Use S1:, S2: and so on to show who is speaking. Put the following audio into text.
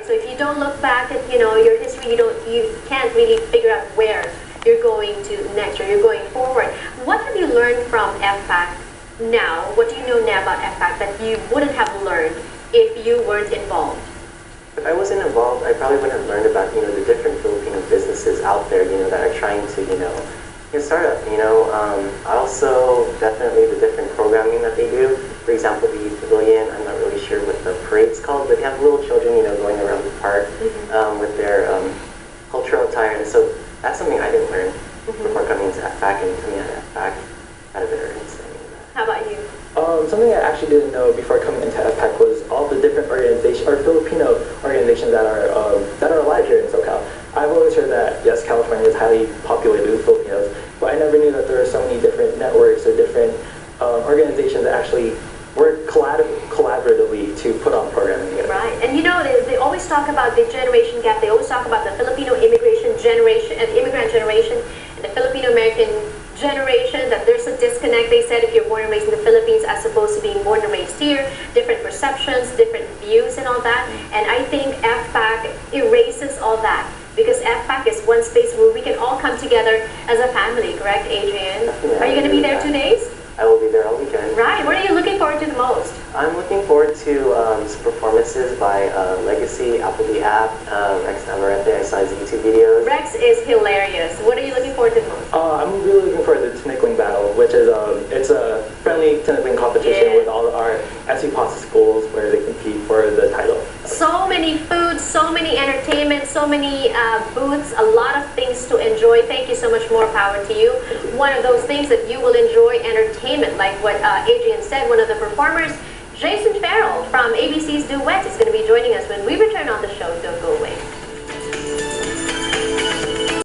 S1: So if you don't look back at your history, you can't really figure out where you're going to next or you're going forward. What have you learned from FPAC now? What do you know now about FPAC that you wouldn't have learned if you weren't involved?
S2: If I wasn't involved, I probably wouldn't have learned about the different Filipino businesses out there that are trying to start up. Also definitely the different programming that they do. For example, the youth pavilion. I'm not really sure what the parade's called, but they have little children going around the park with their cultural attire, and so that's something I didn't learn before coming to FPAC, and coming out of FPAC had a better understanding of that.
S1: How about you?
S3: Something I actually didn't know before coming into FPAC was all the different organizations, or Filipino organizations that are alive here in SoCal. I've always heard that, yes, California is highly populated with Filipinos, but I never knew that there are so many different networks or different organizations that actually work collaboratively to put on programming together.
S1: Right, and they always talk about the generation gap. They always talk about the Filipino immigrant generation and the Filipino American generation, that there's a disconnect. They said if you're born and raised in the Philippines as opposed to being born and raised here, different perceptions, different views and all that. And I think FPAC erases all that, because FPAC is one space where we can all come together as a family, correct, Adrian?
S2: Yeah,
S1: are you going to be there 2 days?
S2: I will be there all weekend.
S1: Right, what are you looking forward to the most?
S2: I'm looking forward to some performances by Legacy, Applebee App, Rex Navarrete. I saw his YouTube videos.
S1: Rex is hilarious. What are you looking forward to the most?
S3: I'm really looking forward to the Tinikling Battle, which is it's a friendly Tinikling competition with all our SCPASA schools where they compete for the title.
S1: So many foods, so many entertainment, so many booths, a lot of things to enjoy. Thank you so much. More power to you. One of those things that you will enjoy, entertainment, like what Adrian said, one of the performers, Jason Farrell from ABC's Duet, is going to be joining us when we return on the show. Don't go